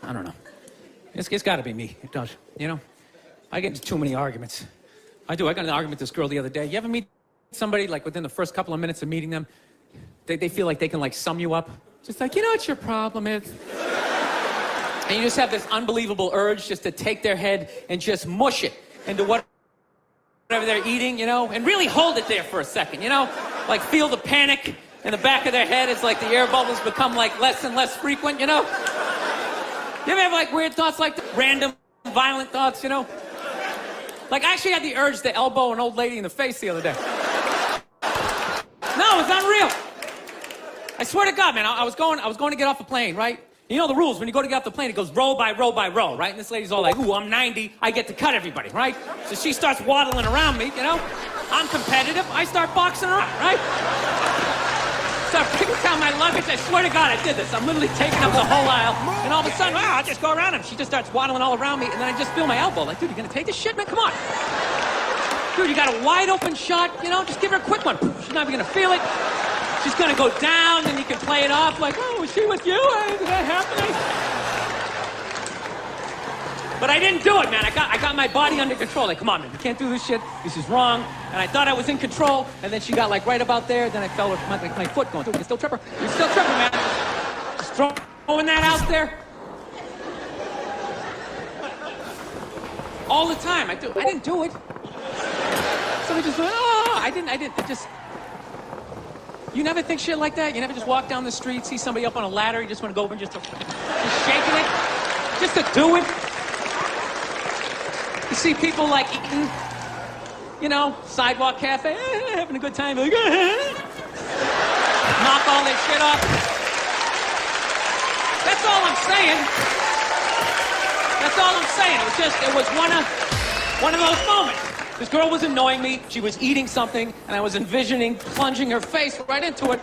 I don't know. It's got to be me. It does. You know, I get into too many arguments. I do. I got in an argument with this girl the other day. You ever meet somebody, like, within the first couple of minutes of meeting them, they feel like they can, like, sum you up? Just like, you know what your problem is? And you just have this unbelievable urge just to take their head and just mush it into whatever they're eating, you know? And really hold it there for a second, you know? Like, feel the panic in the back of their head. It's like the air bubbles become, like, less and less frequent, you know? You ever have, like, weird thoughts like that? Random, violent thoughts, you know? Like, I actually had the urge to elbow an old lady in the face the other day. No, it's unreal. I swear to God, man, I was going to get off a plane, right? You know the rules. When you go to get off the plane, it goes row by row by row, right? And this lady's all like, ooh, I'm 90. I get to cut everybody, right? So she starts waddling around me, you know? I'm competitive. I start boxing her up, right? Start picking down my luggage. I swear to God, I did this. I'm literally taking up the whole aisle. And all of a sudden, wow, I just go around him. She just starts waddling all around me. And then I just feel my elbow. Like, dude, you gonna take this shit, man? Come on. Dude, you got a wide open shot. You know, just give her a quick one. She's not even gonna feel it. She's gonna go down, then you can play it off like, oh, was she with you? Is that happening? But I didn't do it, man. I got my body under control. Like, come on, man, you can't do this shit. This is wrong. And I thought I was in control, and then she got, like, right about there. Then I fell with my foot going, dude, you're still tripping. You're still tripping, man. Just throwing that out there. All the time. I didn't do it. Somebody just went, oh, I didn't. It just... You never think shit like that? You never just walk down the street, see somebody up on a ladder, you just want to go over and just shaking it? Just to do it? You see people, like, eating, you know, sidewalk cafe, having a good time, like, knock all that shit off. That's all I'm saying. That's all I'm saying. It was one of those moments. This girl was annoying me. She was eating something, and I was envisioning plunging her face right into it.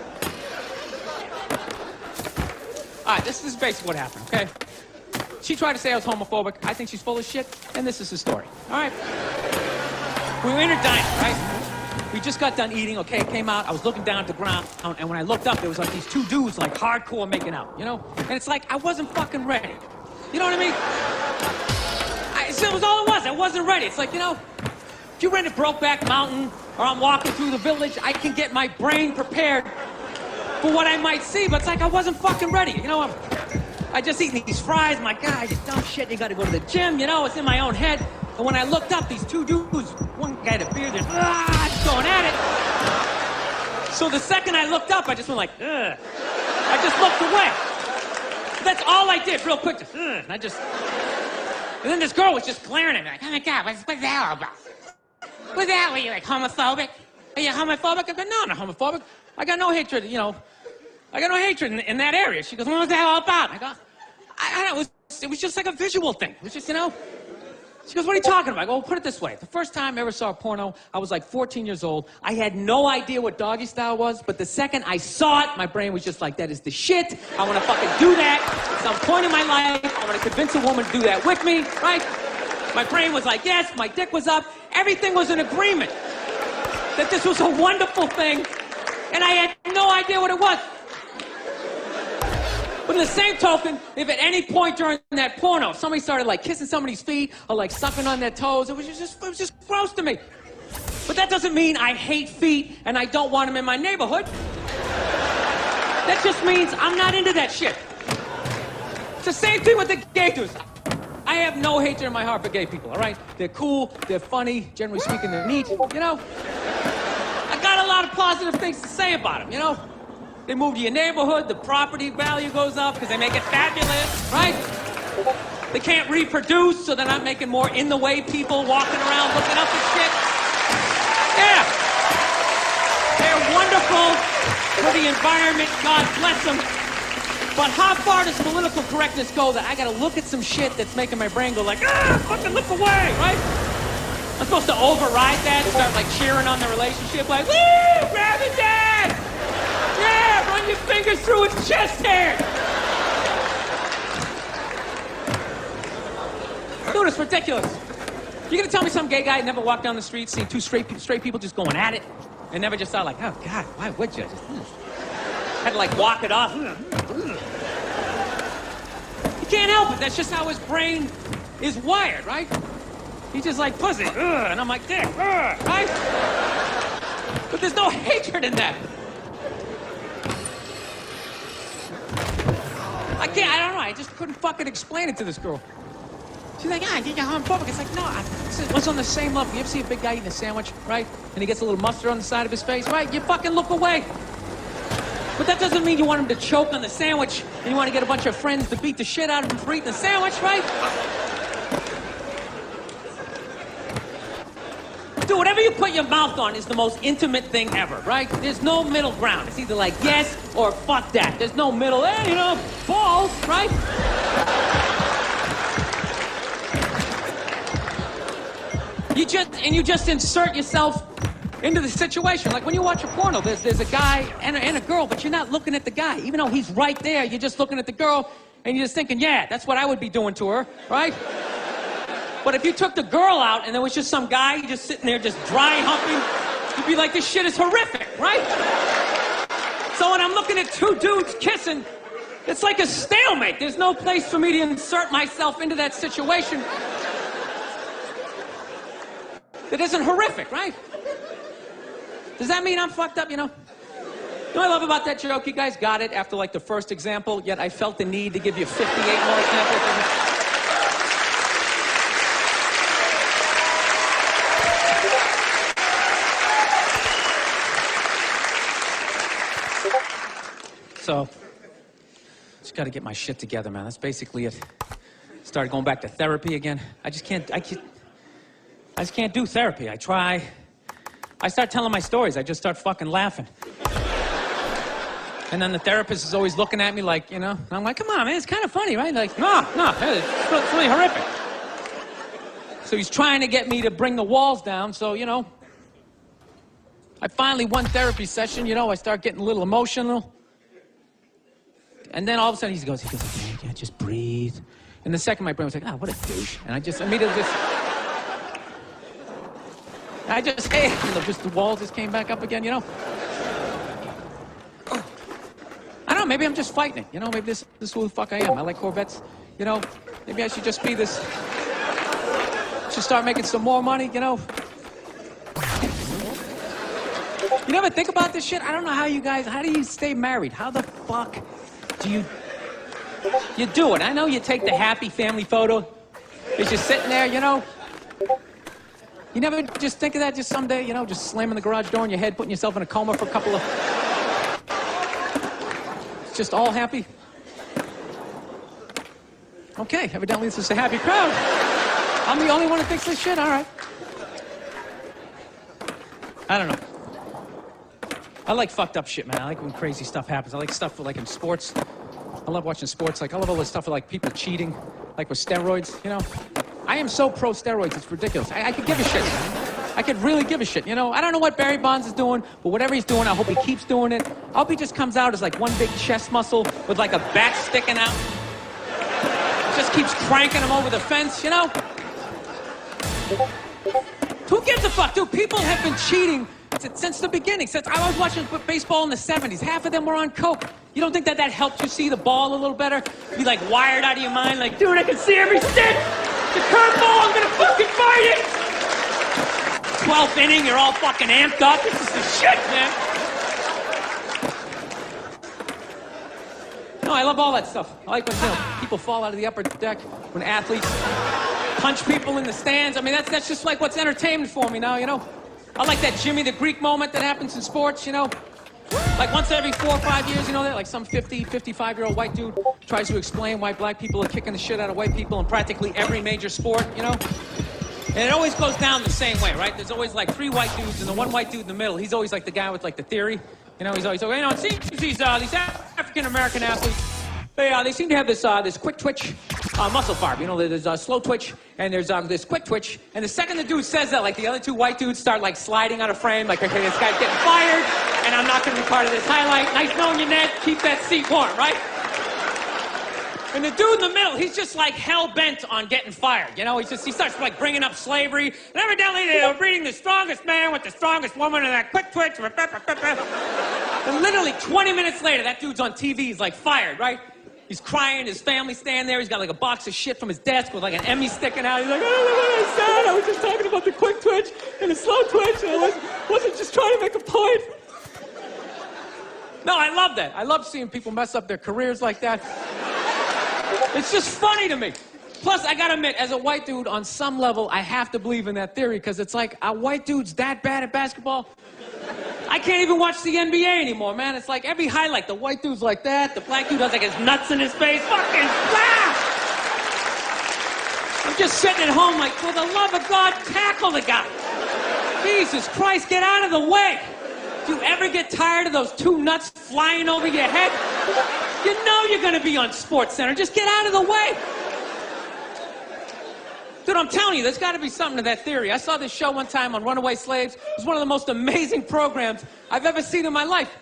All right, this is basically what happened, okay? She tried to say I was homophobic. I think she's full of shit, and this is the story. All right? We were in her diner, right? We just got done eating, okay? It came out. I was looking down at the ground, and when I looked up, there was like these two dudes, like, hardcore making out, you know? And it's like, I wasn't fucking ready. You know what I mean? It was all it was. I wasn't ready. It's like, you know... If you rent a Brokeback Mountain, or I'm walking through the village, I can get my brain prepared for what I might see, but it's like I wasn't fucking ready. You know, I just eating these fries, my God, you dumb shit, you gotta go to the gym, you know, it's in my own head. And when I looked up, these two dudes, one guy had a beard, just going at it. So the second I looked up, I just went like, ugh. I just looked away. That's all I did, real quick, just, ugh. And then this girl was just glaring at me, like, oh my God, what's that all about? What's that? Were you, like, homophobic? Are you homophobic? I go, no, I'm not homophobic. I got no hatred, you know. I got no hatred in that area. She goes, well, what's that all about? I go, I don't know, it was just like a visual thing. It was just, you know. She goes, what are you talking about? I go, well, put it this way. The first time I ever saw a porno, I was like 14 years old. I had no idea what doggy style was, but the second I saw it, my brain was just like, that is the shit. I want to fucking do that. At some point in my life, I want to convince a woman to do that with me, right? My brain was like, yes, my dick was up. Everything was in agreement that this was a wonderful thing, and I had no idea what it was. But in the same token, if at any point during that porno, somebody started like kissing somebody's feet or like sucking on their toes, it was just gross to me. But that doesn't mean I hate feet and I don't want them in my neighborhood. That just means I'm not into that shit. It's the same thing with the gay dudes. I have no hatred in my heart for gay people, all right? They're cool, they're funny, generally speaking, they're neat, you know? I got a lot of positive things to say about them, you know? They move to your neighborhood, the property value goes up because they make it fabulous, right? They can't reproduce, so they're not making more in-the-way people walking around looking up at shit. Yeah. They're wonderful for the environment, God bless them. But how far does political correctness go that I gotta look at some shit that's making my brain go like, fucking look away, right? I'm supposed to override that and start like cheering on the relationship, like, woo, grab it, Dad! Yeah, run your fingers through its chest hair! Dude, it's ridiculous. You gonna tell me some gay guy never walked down the street, seen two straight people just going at it, and never just thought like, oh God, why would you? Just, had to like walk it off. You can't help it. That's just how his brain is wired, right? He's just like, pussy, ugh, and I'm like, dick, ugh, right? But there's no hatred in that. I don't know, I just couldn't fucking explain it to this girl. She's like, you're homophobic. It's like, no, what's on the same level? You ever see a big guy eating a sandwich, right? And he gets a little mustard on the side of his face, right? You fucking look away. But that doesn't mean you want him to choke on the sandwich and you want to get a bunch of friends to beat the shit out of him for eating the sandwich, right? Dude, whatever you put your mouth on is the most intimate thing ever, right? There's no middle ground. It's either like yes or fuck that. There's no middle, balls, right? You just insert yourself into the situation. Like when you watch a porno, there's a guy and a girl, but you're not looking at the guy. Even though he's right there, you're just looking at the girl, and you're just thinking, yeah, that's what I would be doing to her, right? But if you took the girl out and there was just some guy just sitting there just dry humping, you'd be like, this shit is horrific, right? So when I'm looking at two dudes kissing, it's like a stalemate. There's no place for me to insert myself into that situation that isn't horrific, right? Does that mean I'm fucked up, You know what I love about that joke? You guys got it after like the first example, yet I felt the need to give you 58 more examples. So, just got to get my shit together, man. That's basically it. Started going back to therapy again. I just can't do therapy. I try. I start telling my stories. I just start fucking laughing. And then the therapist is always looking at me like, and I'm like, come on, man, it's kind of funny, right? Like, no, it's really horrific. So he's trying to get me to bring the walls down, so, I finally, one therapy session, I start getting a little emotional. And then all of a sudden he goes, okay, just breathe. And the second my brain was like, what a douche. And I immediately the walls just came back up again, I don't know, maybe I'm just fighting it, maybe this is who the fuck I am. I like Corvettes, maybe I should just be this, should start making some more money, You never think about this shit? I don't know how do you stay married? How the fuck do you do it? I know you take the happy family photo. You're just sitting there, You never just think of that just someday, just slamming the garage door in your head, putting yourself in a coma for a couple of... It's just all happy? Okay, evidently this is a happy crowd. I'm the only one who thinks this shit? All right. I don't know. I like fucked up shit, man. I like when crazy stuff happens. I like stuff like in sports. I love watching sports. Like, I love all this stuff with like people cheating, like with steroids, I am so pro steroids, it's ridiculous. I could give a shit. I could really give a shit, I don't know what Barry Bonds is doing, but whatever he's doing, I hope he keeps doing it. I hope he just comes out as like one big chest muscle with like a bat sticking out. Just keeps cranking him over the fence, Who gives a fuck, dude? People have been cheating since the beginning. Since I was watching baseball in the 70s, half of them were on coke. You don't think that helped you see the ball a little better? Be like wired out of your mind, like, dude, I can see every stick. The curveball, I'm gonna fucking fight it. 12th inning, you're all fucking amped up. This is the shit, man. No, I love all that stuff. I like when people fall out of the upper deck, when athletes punch people in the stands. I mean, that's just like what's entertainment for me now, I like that Jimmy the Greek moment that happens in sports, Like once every 4 or 5 years, that like some 50, 55-year-old white dude tries to explain why black people are kicking the shit out of white people in practically every major sport, And it always goes down the same way, right? There's always like 3 white dudes and the one white dude in the middle. He's always like the guy with like the theory. He's always, it seems these African-American athletes, they seem to have this quick twitch muscle fiber. There's a slow twitch and there's this quick twitch. And the second the dude says that, like the other 2 white dudes start like sliding out of frame, like, okay, this guy's getting fired and I'm not going to be part of this highlight. Nice knowing you, Ned. Keep that seat warm, right? And the dude in the middle, he's just like hell-bent on getting fired. He starts like bringing up slavery. And evidently they were breeding the strongest man with the strongest woman and that quick twitch. And literally 20 minutes later, that dude's on TV, he's like fired, right? He's crying, his family's standing there, he's got like a box of shit from his desk with like an Emmy sticking out. He's like, oh, look, I'm sad. I was just talking about the quick twitch and the slow twitch, and I wasn't just trying to make a point. No, I love that. I love seeing people mess up their careers like that. It's just funny to me. Plus, I gotta admit, as a white dude, on some level, I have to believe in that theory, because it's like, are white dudes that bad at basketball? I can't even watch the NBA anymore, man. It's like every highlight, the white dude's like that, the black dude has like his nuts in his face, fucking blast! I'm just sitting at home like, for the love of God, tackle the guy. Jesus Christ, get out of the way. Do you ever get tired of those two nuts flying over your head? You know you're gonna be on SportsCenter. Just get out of the way. Dude, I'm telling you, there's got to be something to that theory. I saw this show one time on runaway slaves. It was one of the most amazing programs I've ever seen in my life.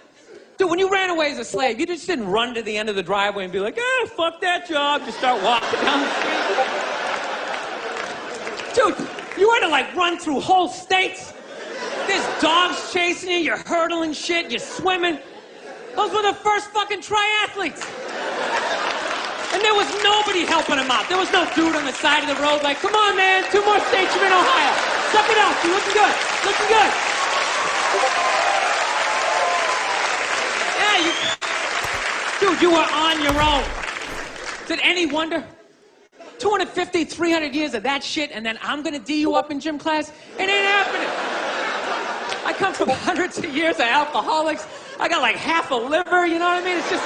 Dude, when you ran away as a slave, you just didn't run to the end of the driveway and be like, fuck that job. Just start walking down the street. Dude, you had to like run through whole states. There's dogs chasing you, you're hurdling shit, you're swimming. Those were the first fucking triathletes. And there was nobody helping him out. There was no dude on the side of the road like, come on, man, 2 more states, you're in Ohio. Suck it up, you're looking good, looking good. Yeah, dude, you were on your own. Is it any wonder? 250, 300 years of that shit, and then I'm gonna D you up in gym class? It ain't happening. I come from hundreds of years of alcoholics. I got like half a liver, you know what I mean? It's just...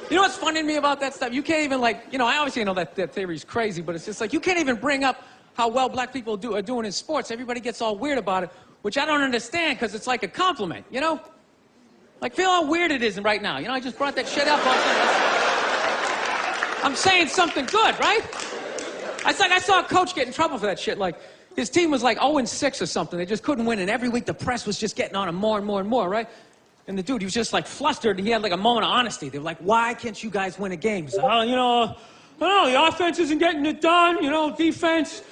You know what's funny to me about that stuff? You can't even like, you know, I obviously know that theory's crazy, but it's just like, you can't even bring up how well black people are doing in sports. Everybody gets all weird about it, which I don't understand, because it's like a compliment, you know? Like, feel how weird it is right now. You know, I just brought that shit up. I'm saying something good, right? It's like I saw a coach get in trouble for that shit. Like, his team was like 0-6 or something. They just couldn't win, and every week the press was just getting on him more and more and more, right? And the dude, he was just like flustered, and he had like a moment of honesty. They were like, why can't you guys win a game? He's like, oh, you know, I don't know, the offense isn't getting it done, you know, defense,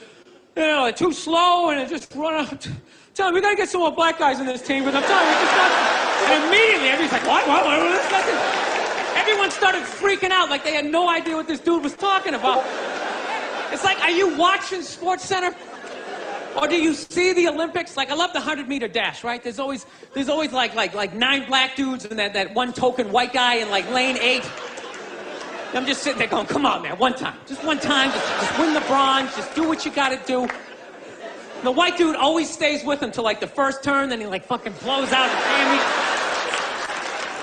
you know, they're too slow, and it just run out. Tell him, we gotta get some more black guys in this team, because I'm telling you, it's just not... And immediately, everybody's like, what? Everyone started freaking out like they had no idea what this dude was talking about. It's like, are you watching SportsCenter? Or do you see the Olympics? Like, I love the 100-meter dash, right? There's always like 9 black dudes and that one token white guy in like lane 8. I'm just sitting there going, come on, man, one time. Just one time, just win the bronze, just do what you gotta do. The white dude always stays with him till like the first turn, then he like fucking blows out his hammy.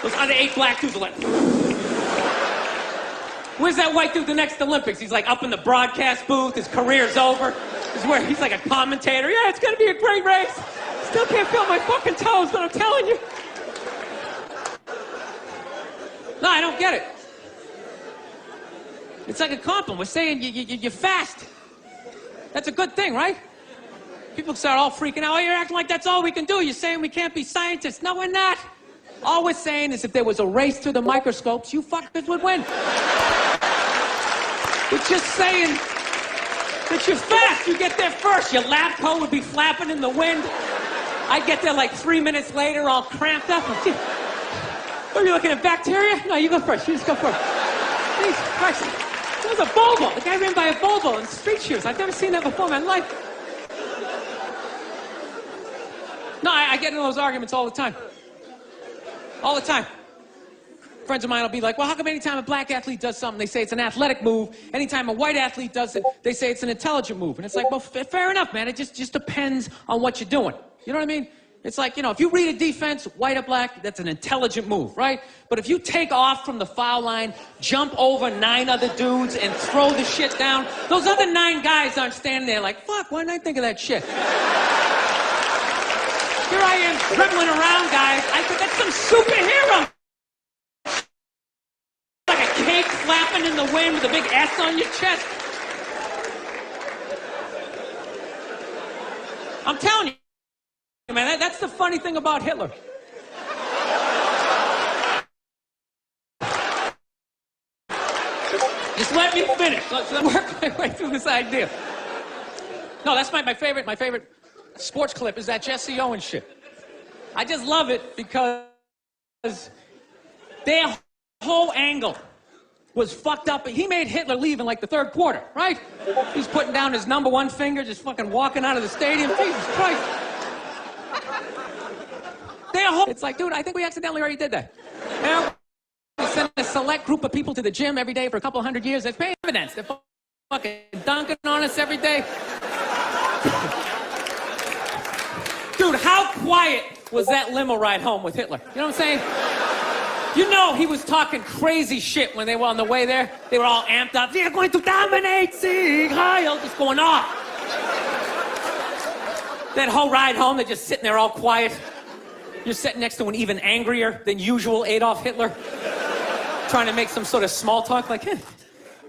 Those other 8 black dudes are like... Where's that white dude the next Olympics? He's like up in the broadcast booth, his career's over. He's like a commentator. Yeah, it's gonna be a great race. Still can't feel my fucking toes, but I'm telling you. No, I don't get it. It's like a compliment. We're saying you're fast. That's a good thing, right? People start all freaking out. Oh, you're acting like that's all we can do. You're saying we can't be scientists. No, we're not. All we're saying is if there was a race to the microscopes, you fuckers would win. We're just saying that you're fast. You get there first. Your lab coat would be flapping in the wind. I'd get there like 3 minutes later, all cramped up. Are you looking at bacteria? No, you go first. You just go first. Jesus Christ. It was a Volvo. The guy ran by a Volvo in street shoes. I've never seen that before in my life. No, I get into those arguments all the time. All the time. Friends of mine will be like, well, how come anytime a black athlete does something, they say it's an athletic move? Anytime a white athlete does it, they say it's an intelligent move. And it's like, well, fair enough, man. It just depends on what you're doing. You know what I mean? It's like, you know, if you read a defense, white or black, that's an intelligent move, right? But if you take off from the foul line, jump over 9 other dudes, and throw the shit down, those other 9 guys aren't standing there like, fuck, why didn't I think of that shit? Here I am dribbling around, guys. I think that's some superhero. Like a cake flapping in the wind with a big S on your chest. I'm telling you, man, that's the funny thing about Hitler. Just let me finish. Let's work my way through this idea. No, that's my favorite sports clip is that Jesse Owens shit. I just love it because their whole angle was fucked up. He made Hitler leave in like the third quarter, right? He's putting down his number one finger, just fucking walking out of the stadium. Jesus Christ. It's like, dude, I think we accidentally already did that. Now, we send a select group of people to the gym every day for a couple hundred years. That's paying evidence. They're fucking dunking on us every day. Dude, how quiet was that limo ride home with Hitler? You know what I'm saying? You know he was talking crazy shit when they were on the way there. They were all amped up. They're going to dominate, Sieg Heil, just going off. That whole ride home, they're just sitting there all quiet. You're sitting next to an even angrier than usual Adolf Hitler, trying to make some sort of small talk, like, hey,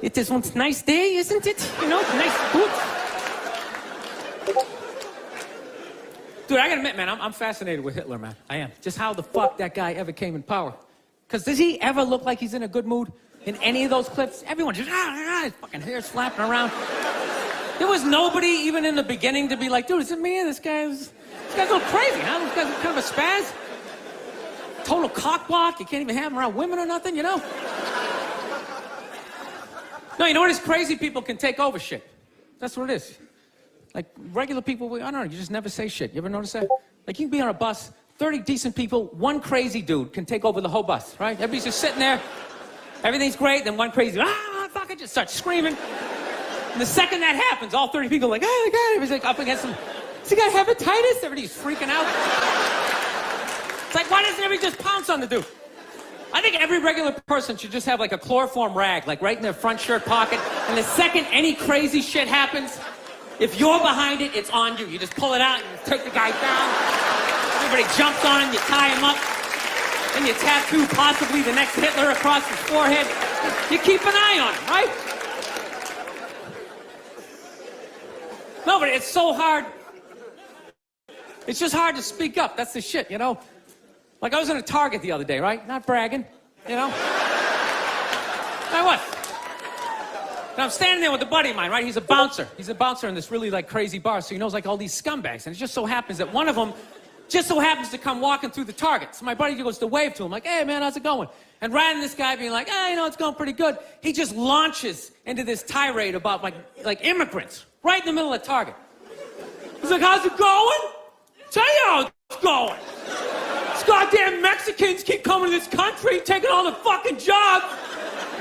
it is one nice day, isn't it? You know, nice, good. Dude, I gotta admit, man, I'm fascinated with Hitler, man. I am. Just how the fuck that guy ever came in power. Because does he ever look like he's in a good mood in any of those clips? Everyone just, his fucking hair's flapping around. There was nobody even in the beginning to be like, dude, is it me? This guy's a little crazy, huh? This guy's kind of a spaz. Total cockblock. You can't even have him around women or nothing, you know? No, you know what? Is crazy people can take over shit. That's what it is. Like, regular people, I don't know, you just never say shit. You ever notice that? Like, you can be on a bus, 30 decent people, one crazy dude can take over the whole bus, right? Everybody's just sitting there, everything's great, then one crazy, fucking just starts screaming. And the second that happens, all 30 people are like, oh my God, everybody's like up against him. Does he got hepatitis? Everybody's freaking out. It's like, why doesn't everybody just pounce on the dude? I think every regular person should just have like a chloroform rag, like right in their front shirt pocket, and the second any crazy shit happens, if you're behind it, it's on you. You just pull it out and you take the guy down. Everybody jumps on him, you tie him up, and you tattoo possibly the next Hitler across his forehead. You keep an eye on him, right? No, but it's so hard. It's just hard to speak up. That's the shit, you know? Like, I was in a Target the other day, right? Not bragging, you know? I was. And I'm standing there with a buddy of mine, right? He's a bouncer. He's a bouncer in this really, like, crazy bar, so he knows, like, all these scumbags. And it just so happens that one of them just so happens to come walking through the Target. So my buddy goes to wave to him, like, hey, man, how's it going? And rather than this guy being like, hey, you know, it's going pretty good, he just launches into this tirade about, like immigrants right in the middle of Target. He's like, how's it going? Tell you how it's going. These goddamn Mexicans keep coming to this country, taking all the fucking jobs.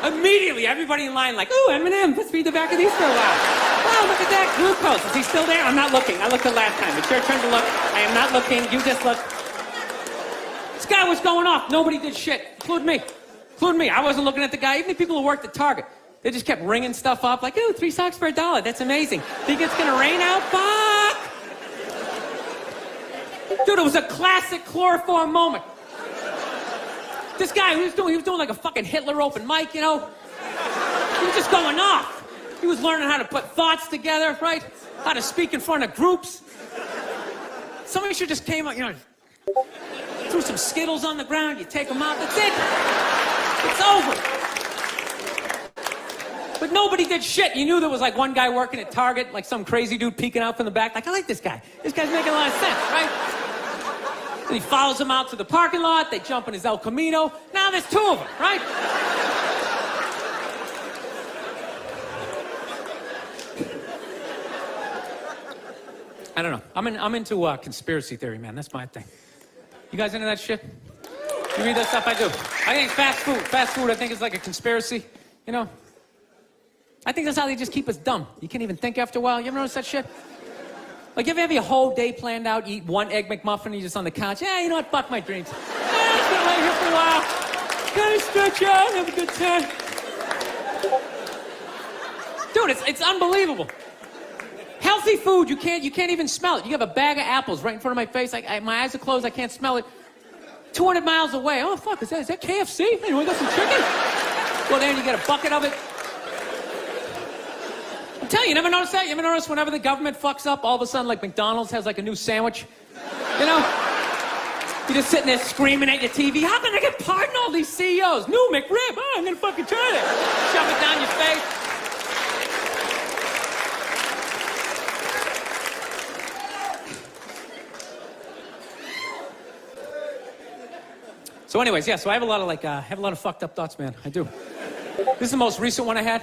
Immediately, everybody in line like, ooh, Eminem, let's read the back of these for a while. Wow, look at that, glucose. Is he still there? I'm not looking. I looked the last time. It's your turn to look. I am not looking. You just look. This guy was going off. Nobody did shit, including me. Including me. I wasn't looking at the guy. Even the people who worked at Target, they just kept ringing stuff up like, ooh, 3 socks for $1. That's amazing. Think it's gonna rain out? Fuck! Dude, it was a classic chloroform moment. This guy, he was doing like a fucking Hitler open mic, you know? He was just going off. He was learning how to put thoughts together, right? How to speak in front of groups. Somebody should just came out, you know, threw some Skittles on the ground, you take them out, that's it. It's over. But nobody did shit. You knew there was like one guy working at Target, like some crazy dude peeking out from the back, like, I like this guy. This guy's making a lot of sense, right? And he follows him out to the parking lot. They jump in his El Camino. Now there's 2 of them, right? I don't know. I'm into conspiracy theory, man. That's my thing. You guys into that shit? You read that stuff? I do. I think fast food, I think, is like a conspiracy, you know? I think that's how they just keep us dumb. You can't even think after a while. You ever notice that shit? Like, you ever have your whole day planned out, eat 1 Egg McMuffin, and you're just on the couch? Yeah, you know what? Fuck my dreams. I'm just gonna lay here for a while. Kind of stretch out, have a good time. Dude, it's unbelievable. Healthy food, you can't even smell it. You have a bag of apples right in front of my face. My eyes are closed, I can't smell it. 200 miles away. Oh, fuck, is that KFC? Hey, you want to got some chicken? Go there and you get a bucket of it. I'm telling you never notice that? You ever notice whenever the government fucks up, all of a sudden, like, McDonald's has, like, a new sandwich? You know? You're just sitting there screaming at your TV, how can I get pardoned all these CEOs? New McRib, oh, I'm gonna fucking try that. Shove it down your face. So anyways, yeah, so I have a lot of fucked up thoughts, man. I do. This is the most recent one I had.